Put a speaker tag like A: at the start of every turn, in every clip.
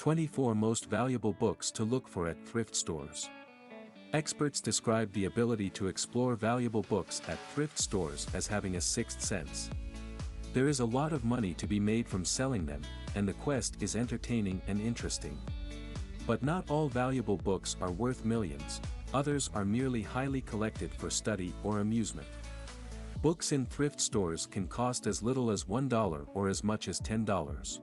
A: 24 Most Valuable Books to Look For at Thrift Stores. Experts describe the ability to explore valuable books at thrift stores as having a sixth sense. There is a lot of money to be made from selling them, and the quest is entertaining and interesting. But not all valuable books are worth millions, others are merely highly collected for study or amusement. Books in thrift stores can cost as little as $1 or as much as $10.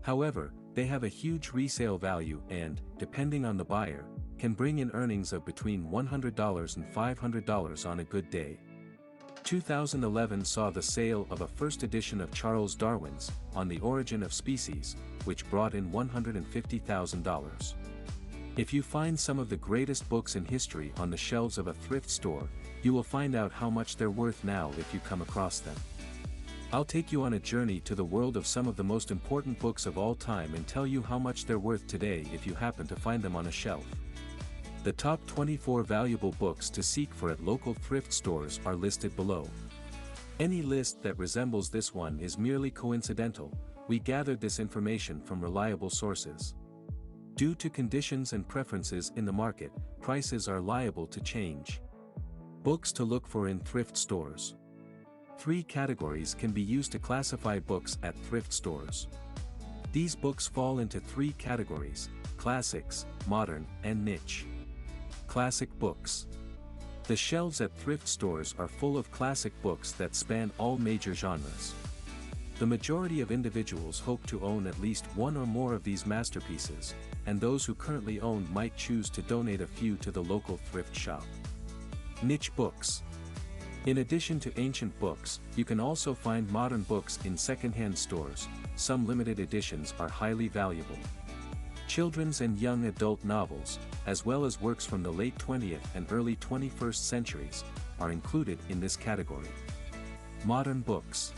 A: However, they have a huge resale value and, depending on the buyer, can bring in earnings of between $100 and $500 on a good day. 2011 saw the sale of a first edition of Charles Darwin's On the Origin of Species, which brought in $150,000. If you find some of the greatest books in history on the shelves of a thrift store, you will find out how much they're worth now if you come across them. I'll take you on a journey to the world of some of the most important books of all time and tell you how much they're worth today if you happen to find them on a shelf. The top 24 valuable books to seek for at local thrift stores are listed below. Any list that resembles this one is merely coincidental. We gathered this information from reliable sources. Due to conditions and preferences in the market, prices are liable to change. Books to look for in thrift stores. 3 categories can be used to classify books at thrift stores. These books fall into 3 categories: classics, modern, and niche. Classic books. The shelves at thrift stores are full of classic books that span all major genres. The majority of individuals hope to own at least one or more of these masterpieces, and those who currently own might choose to donate a few to the local thrift shop. Niche books. In addition to ancient books, you can also find modern books in second-hand stores. Some limited editions are highly valuable. Children's and young adult novels, as well as works from the late 20th and early 21st centuries, are included in this category. Modern books.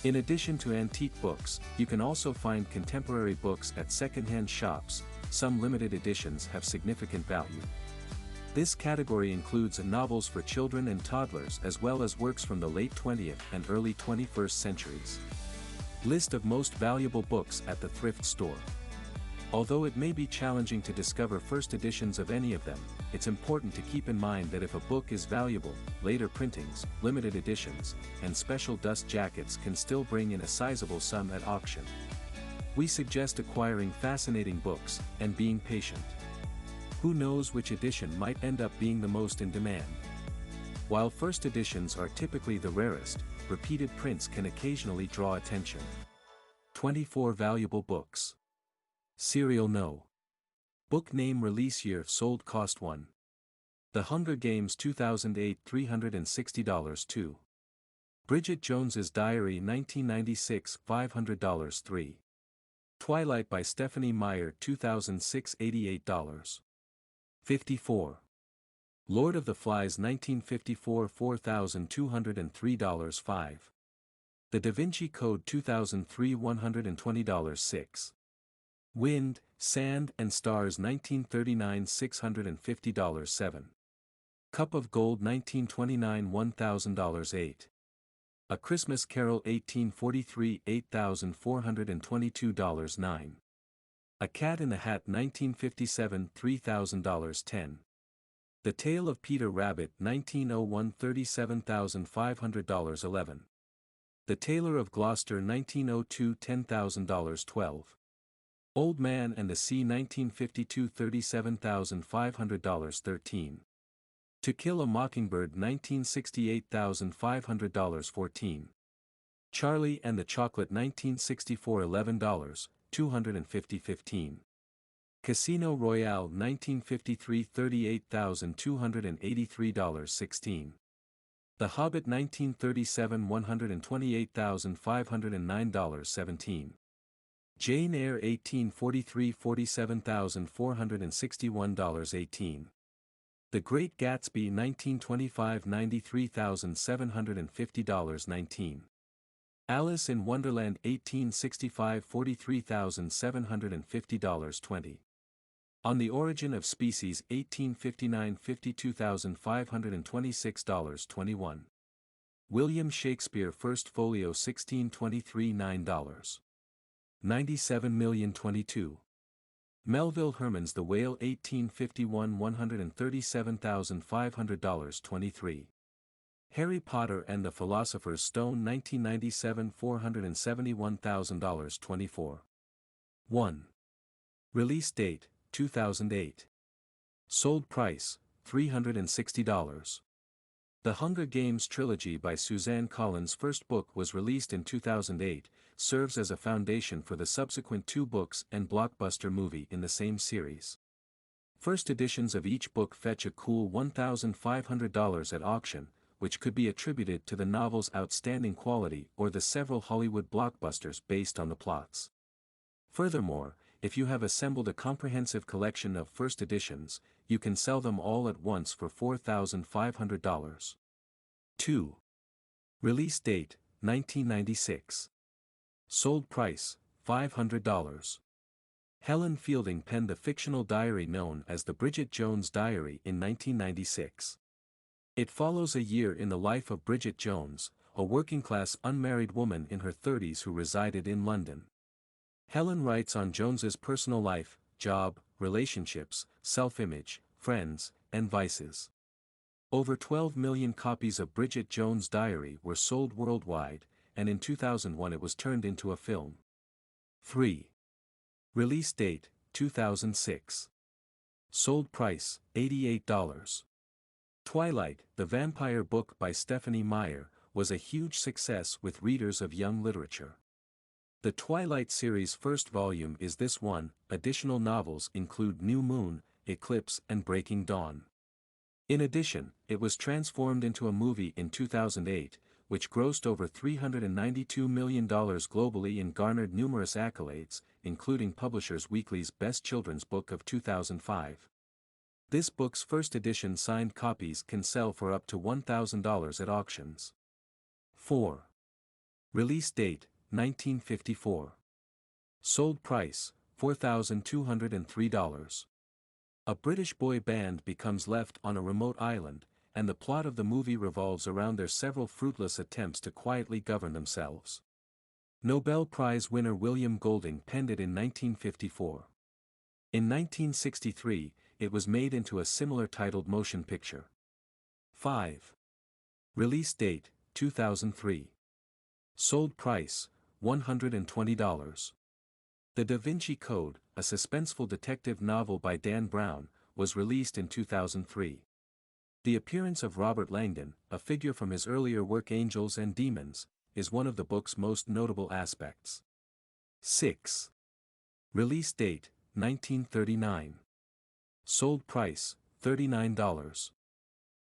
A: In addition to antique books, you can also find contemporary books at second-hand shops. Some limited editions have significant value. This category includes novels for children and toddlers as well as works from the late 20th and early 21st centuries. List of most valuable books at the thrift store. Although it may be challenging to discover first editions of any of them, it's important to keep in mind that if a book is valuable, later printings, limited editions, and special dust jackets can still bring in a sizable sum at auction. We suggest acquiring fascinating books and being patient. Who knows which edition might end up being the most in demand? While first editions are typically the rarest, repeated prints can occasionally draw attention. 24 valuable books. Serial No. Book name, release year, sold cost 1. The Hunger Games 2008, $360 2. Bridget Jones's Diary 1996, $500 3. Twilight by Stephanie Meyer 2006, $88. 54. Lord of the Flies 1954, $4,203 5. The Da Vinci Code 2003, $120 6. Wind, Sand and Stars 1939, $650 7. Cup of Gold 1929, $1,000 8. A Christmas Carol 1843, $8,422 9. A Cat in the Hat 1957, $3,000 10. The Tale of Peter Rabbit 1901, $37,500 11. The Tailor of Gloucester 1902, $10,000 12. Old Man and the Sea 1952, $37,500 13. To Kill a Mockingbird 1968, $500 14. Charlie and the Chocolate 1964, $11, $250 15. Casino Royale 1953, $38,283 16. The Hobbit 1937, $128,509 17. Jane Eyre 1843, $47,461 18. The Great Gatsby 1925, $93,750 19. Alice in Wonderland 1865, $43,750 20. On the Origin of Species 1859, $52,526 21. William Shakespeare First Folio 1623, $9. 97,022. Melville Herman's The Whale 1851 $137,500 23. Harry Potter and the Philosopher's Stone 1997 $471,000 24. 1. Release date, 2008. Sold price, $360. The Hunger Games trilogy by Suzanne Collins' first book was released in 2008, serves as a foundation for the subsequent two books and blockbuster movie in the same series. First editions of each book fetch a cool $1,500 at auction, which could be attributed to the novel's outstanding quality or the several Hollywood blockbusters based on the plots. Furthermore, if you have assembled a comprehensive collection of first editions, you can sell them all at once for $4,500. 2. Release date, 1996. Sold price, $500. Helen Fielding penned the fictional diary known as the Bridget Jones Diary in 1996. It follows a year in the life of Bridget Jones, a working-class unmarried woman in her 30s who resided in London. Helen writes on Jones's personal life, job, relationships, self-image, friends, and vices. Over 12 million copies of Bridget Jones' Diary were sold worldwide, and in 2001 it was turned into a film. 3. Release date, 2006. Sold price, $88. Twilight, the vampire book by Stephenie Meyer, was a huge success with readers of young literature. The Twilight series' first volume is this one. Additional novels include New Moon, Eclipse and Breaking Dawn. In addition, it was transformed into a movie in 2008, which grossed over $392 million globally and garnered numerous accolades, including Publishers Weekly's Best Children's Book of 2005. This book's first edition signed copies can sell for up to $1,000 at auctions. 4. Release date, 1954. Sold price, $4,203. A British boy band becomes left on a remote island, and the plot of the movie revolves around their several fruitless attempts to quietly govern themselves. Nobel Prize winner William Golding penned it in 1954. In 1963, it was made into a similar titled motion picture. 5. Release date, 2003. Sold price, $120. The Da Vinci Code, a suspenseful detective novel by Dan Brown, was released in 2003. The appearance of Robert Langdon, a figure from his earlier work Angels and Demons, is one of the book's most notable aspects. 6. Release date, 1939. Sold price, $39.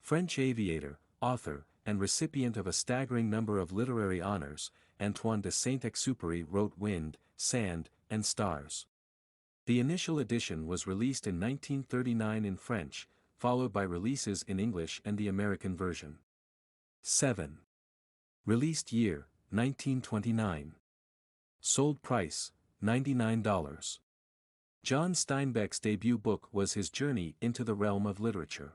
A: French aviator, author, and recipient of a staggering number of literary honors, Antoine de Saint-Exupéry wrote Wind, Sand, and Stars. The initial edition was released in 1939 in French, followed by releases in English and the American version. 7. Released year, 1929. Sold price, $99. John Steinbeck's debut book was his journey into the realm of literature.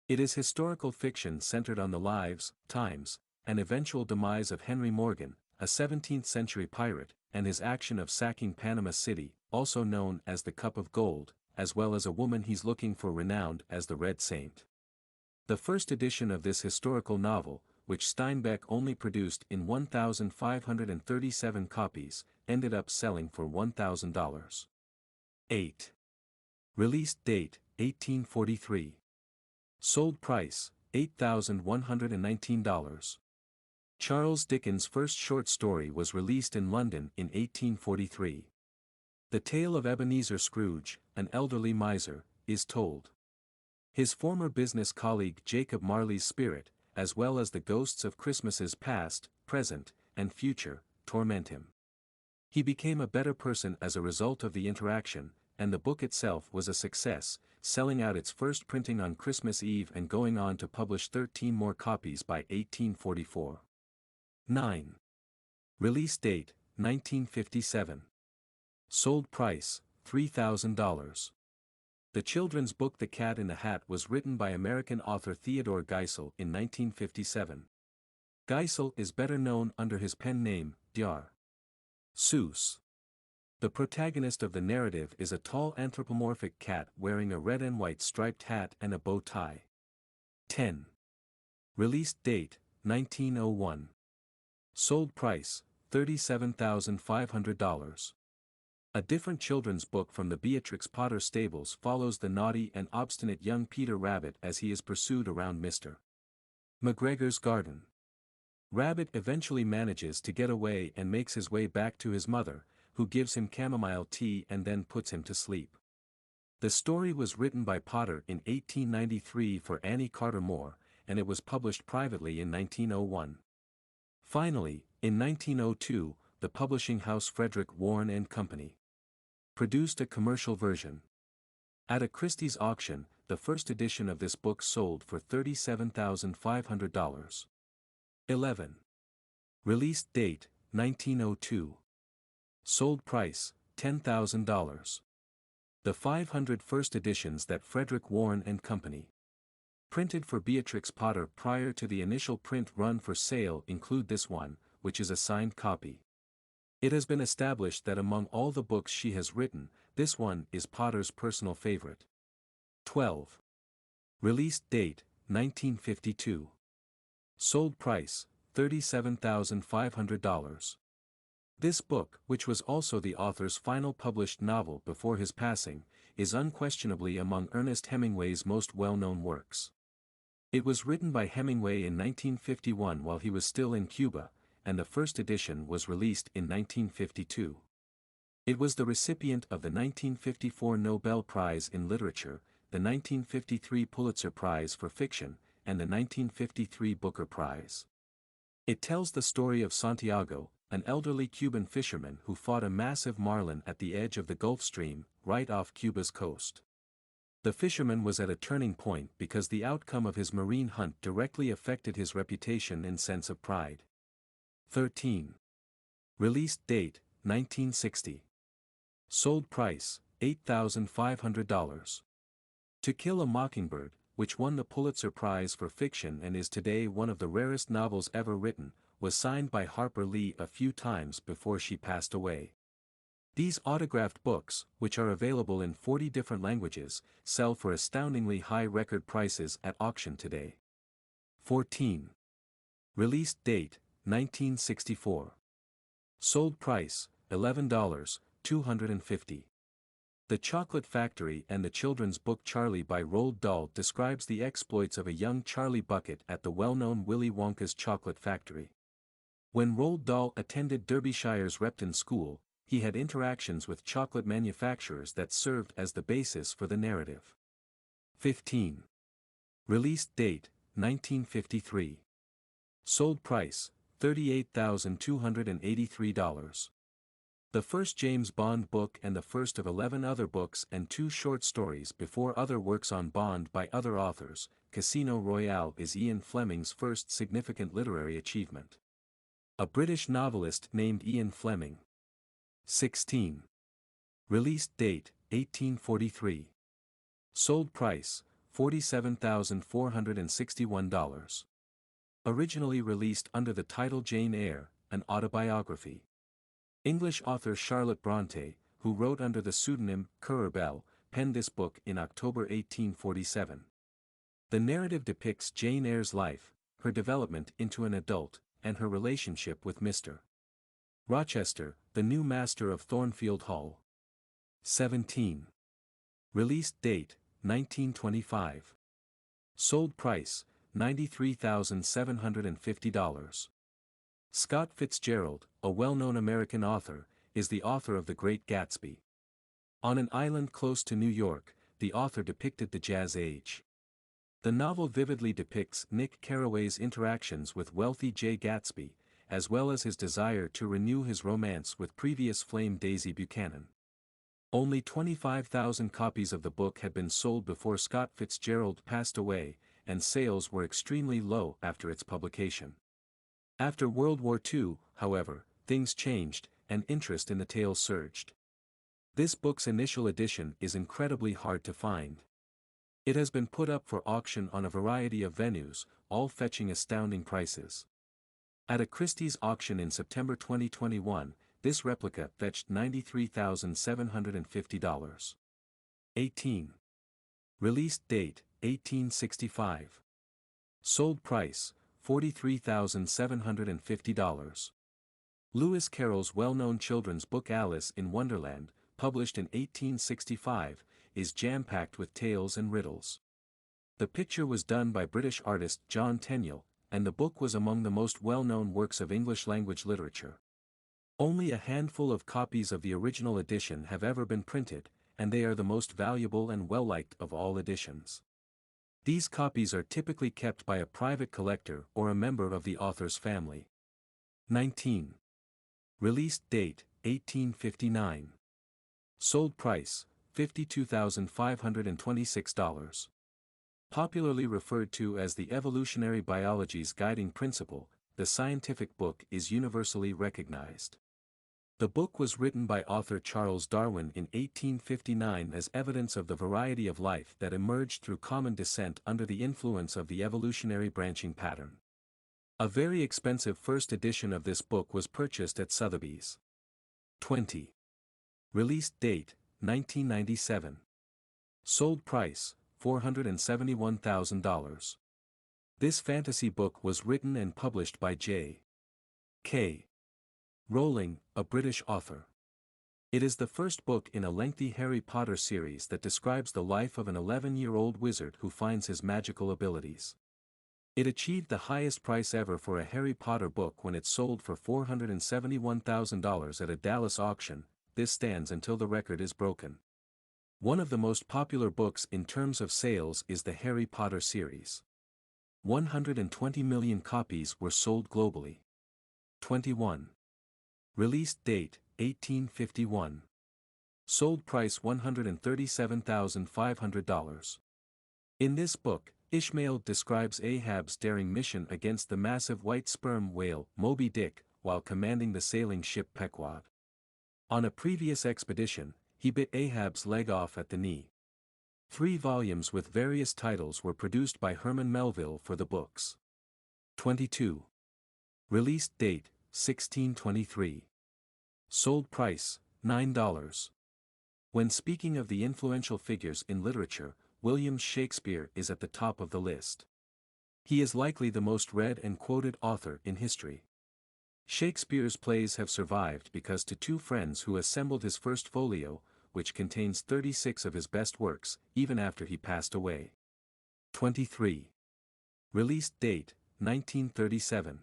A: It is historical fiction centered on the lives, times, and eventual demise of Henry Morgan, a 17th-century pirate, and his action of sacking Panama City, also known as the Cup of Gold, as well as a woman he's looking for renowned as the Red Saint. The first edition of this historical novel, which Steinbeck only produced in 1,537 copies, ended up selling for $1,000. 8. Release date, 1843. Sold price, $8,119. Charles Dickens' first short story was released in London in 1843. The tale of Ebenezer Scrooge, an elderly miser, is told. His former business colleague Jacob Marley's spirit, as well as the ghosts of Christmases past, present, and future, torment him. He became a better person as a result of the interaction, and the book itself was a success, selling out its first printing on Christmas Eve and going on to publish 13 more copies by 1844. 9. Release date, 1957. Sold price, $3,000. The children's book The Cat in the Hat was written by American author Theodore Geisel in 1957. Geisel is better known under his pen name, Dr. Seuss. The protagonist of the narrative is a tall anthropomorphic cat wearing a red and white striped hat and a bow tie. 10. Release date, 1901. Sold price, $37,500. A different children's book from the Beatrix Potter stables follows the naughty and obstinate young Peter Rabbit as he is pursued around Mr. McGregor's garden. Rabbit eventually manages to get away and makes his way back to his mother, who gives him chamomile tea and then puts him to sleep. The story was written by Potter in 1893 for Annie Carter Moore, and it was published privately in 1901. Finally, in 1902, the publishing house Frederick Warne and Company produced a commercial version. At a Christie's auction, the first edition of this book sold for $37,500. 11. Release date, 1902. Sold price, $10,000. The 500 first editions that Frederick Warne and Company printed for Beatrix Potter prior to the initial print run for sale include this one, which is a signed copy. It has been established that among all the books she has written, this one is Potter's personal favorite. 12. Release date, 1952. Sold price, $37,500. This book, which was also the author's final published novel before his passing, is unquestionably among Ernest Hemingway's most well-known works. It was written by Hemingway in 1951 while he was still in Cuba, and the first edition was released in 1952. It was the recipient of the 1954 Nobel Prize in Literature, the 1953 Pulitzer Prize for Fiction, and the 1953 Booker Prize. It tells the story of Santiago, an elderly Cuban fisherman who fought a massive marlin at the edge of the Gulf Stream, right off Cuba's coast. The fisherman was at a turning point because the outcome of his marine hunt directly affected his reputation and sense of pride. 13. Release date, 1960. Sold price, $8,500. To Kill a Mockingbird, which won the Pulitzer Prize for Fiction and is today one of the rarest novels ever written, was signed by Harper Lee a few times before she passed away. These autographed books, which are available in 40 different languages, sell for astoundingly high record prices at auction today. 14. Release date, 1964. Sold price, $11,250. The Chocolate Factory and the children's book Charlie by Roald Dahl describes the exploits of a young Charlie Bucket at the well-known Willy Wonka's Chocolate Factory. When Roald Dahl attended Derbyshire's Repton School, he had interactions with chocolate manufacturers that served as the basis for the narrative. 15. Release date, 1953. Sold price, $38,283. The first James Bond book and the first of 11 other books and 2 short stories before other works on Bond by other authors, Casino Royale is Ian Fleming's first significant literary achievement. A British novelist named Ian Fleming. 16. Release date, 1843. Sold price, $47,461. Originally released under the title Jane Eyre, an autobiography. English author Charlotte Brontë, who wrote under the pseudonym Currer Bell, penned this book in October 1847. The narrative depicts Jane Eyre's life, her development into an adult, and her relationship with Mr. Rochester, the new master of Thornfield Hall. 17. Release date, 1925. Sold price, $93,750. Scott Fitzgerald, a well-known American author, is the author of The Great Gatsby. On an island close to New York, the author depicted the Jazz Age. The novel vividly depicts Nick Carraway's interactions with wealthy Jay Gatsby, as well as his desire to renew his romance with previous flame Daisy Buchanan. Only 25,000 copies of the book had been sold before Scott Fitzgerald passed away, and sales were extremely low after its publication. After World War II, however, things changed, and interest in the tale surged. This book's initial edition is incredibly hard to find. It has been put up for auction on a variety of venues, all fetching astounding prices. At a Christie's auction in September 2021, this replica fetched $93,750. 18. Released date, 1865. Sold price, $43,750. Lewis Carroll's well-known children's book Alice in Wonderland, published in 1865, is jam-packed with tales and riddles. The picture was done by British artist John Tenniel, and the book was among the most well-known works of English-language literature. Only a handful of copies of the original edition have ever been printed, and they are the most valuable and well-liked of all editions. These copies are typically kept by a private collector or a member of the author's family. 19. Released date, 1859. Sold price, $52,526. Popularly referred to as the evolutionary biology's guiding principle, the scientific book is universally recognized. The book was written by author Charles Darwin in 1859 as evidence of the variety of life that emerged through common descent under the influence of the evolutionary branching pattern. A very expensive first edition of this book was purchased at Sotheby's. 20. Released date, 1997. Sold price, $471,000. This fantasy book was written and published by J.K. Rowling, a British author. It is the first book in a lengthy Harry Potter series that describes the life of an 11-year-old wizard who finds his magical abilities. It achieved the highest price ever for a Harry Potter book when it sold for $471,000 at a Dallas auction. This stands until the record is broken. One of the most popular books in terms of sales is the Harry Potter series. 120 million copies were sold globally. 21. Released date, 1851. Sold price $137,500. In this book, Ishmael describes Ahab's daring mission against the massive white sperm whale, Moby Dick, while commanding the sailing ship Pequod. On a previous expedition, he bit Ahab's leg off at the knee. 3 volumes with various titles were produced by Herman Melville for the books. 22. Released date, 1623. Sold price, $9. When speaking of the influential figures in literature, William Shakespeare is at the top of the list. He is likely the most read and quoted author in history. Shakespeare's plays have survived because to 2 friends who assembled his first folio, which contains 36 of his best works, even after he passed away. 23. Released date, 1937.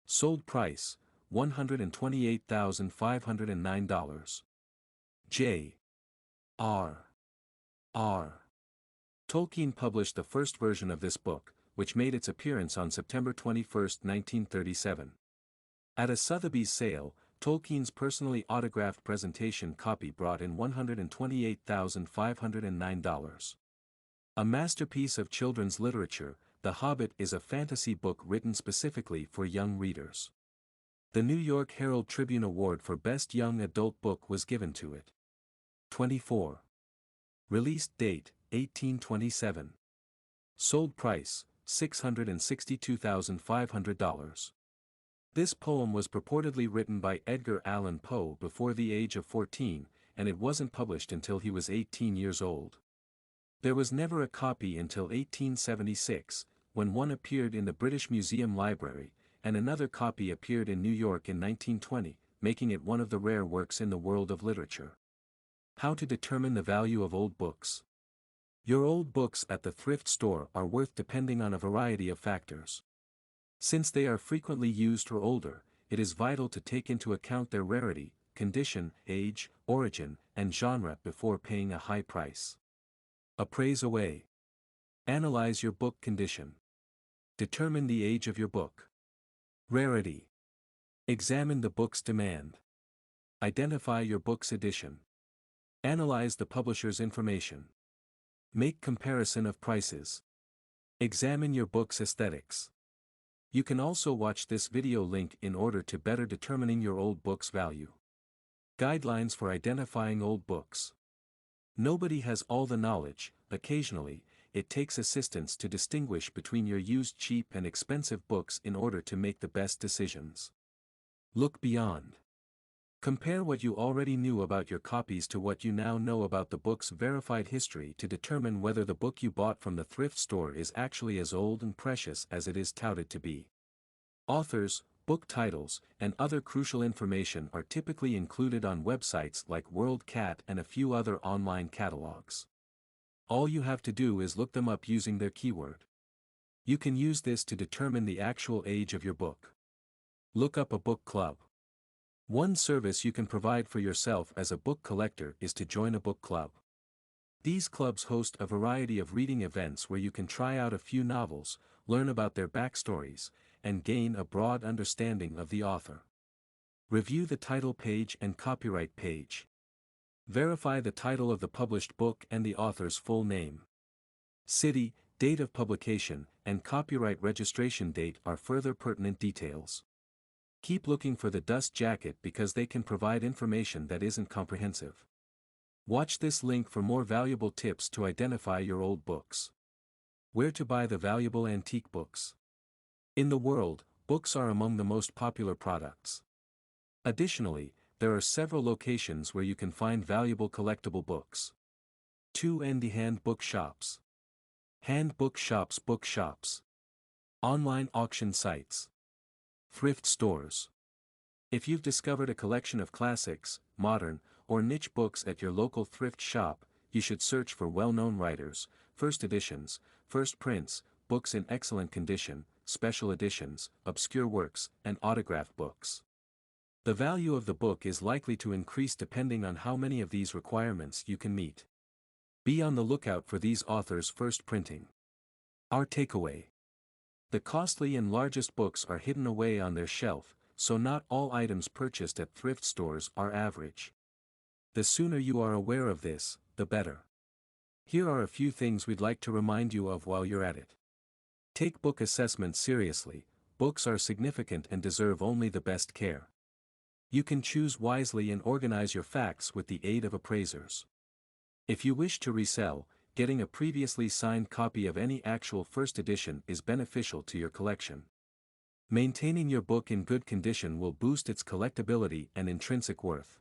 A: Sold price, $128,509. J. R. R. Tolkien published the first version of this book, which made its appearance on September 21, 1937. At a Sotheby's sale, Tolkien's personally autographed presentation copy brought in $128,509. A masterpiece of children's literature, The Hobbit is a fantasy book written specifically for young readers. The New York Herald Tribune Award for Best Young Adult Book was given to it. 24. Released date, 1827. Sold price, $662,500. This poem was purportedly written by Edgar Allan Poe before the age of 14, and it wasn't published until he was 18 years old. There was never a copy until 1876, when one appeared in the British Museum Library, and another copy appeared in New York in 1920, making it one of the rare works in the world of literature. How to determine the value of old books. Your old books at the thrift store are worth depending on a variety of factors. Since they are frequently used or older, it is vital to take into account their rarity, condition, age, origin, and genre before paying a high price. Appraise away. Analyze your book condition. Determine the age of your book. Rarity. Examine the book's demand. Identify your book's edition. Analyze the publisher's information. Make comparison of prices. Examine your book's aesthetics. You can also watch this video link in order to better determining your old book's value. Guidelines for identifying old books. Nobody has all the knowledge. Occasionally, it takes assistance to distinguish between your used cheap and expensive books in order to make the best decisions. Look beyond. Compare what you already knew about your copies to what you now know about the book's verified history to determine whether the book you bought from the thrift store is actually as old and precious as it is touted to be. Authors, book titles, and other crucial information are typically included on websites like WorldCat and a few other online catalogs. All you have to do is look them up using their keyword. You can use this to determine the actual age of your book. Look up a book club. One service you can provide for yourself as a book collector is to join a book club. These clubs host a variety of reading events where you can try out a few novels, learn about their backstories, and gain a broad understanding of the author. Review the title page and copyright page. Verify the title of the published book and the author's full name. City, date of publication, and copyright registration date are further pertinent details. Keep looking for the dust jacket because they can provide information that isn't comprehensive. Watch this link for more valuable tips to identify your old books. Where to buy the valuable antique books. In the world, books are among the most popular products. Additionally, there are several locations where you can find valuable collectible books. 2 Hand book shops. Hand book shops. Online auction sites. Thrift stores. If you've discovered a collection of classics, modern, or niche books at your local thrift shop, you should search for well-known writers, first editions, first prints, books in excellent condition, special editions, obscure works, and autographed books. The value of the book is likely to increase depending on how many of these requirements you can meet. Be on the lookout for these authors' first printing. Our takeaway. The costly and largest books are hidden away on their shelf, so not all items purchased at thrift stores are average. The sooner you are aware of this, the better. Here are a few things we'd like to remind you of while you're at it. Take book assessment seriously. Books are significant and deserve only the best care. You can choose wisely and organize your facts with the aid of appraisers. If you wish to resell, getting a previously signed copy of any actual first edition is beneficial to your collection. Maintaining your book in good condition will boost its collectability and intrinsic worth.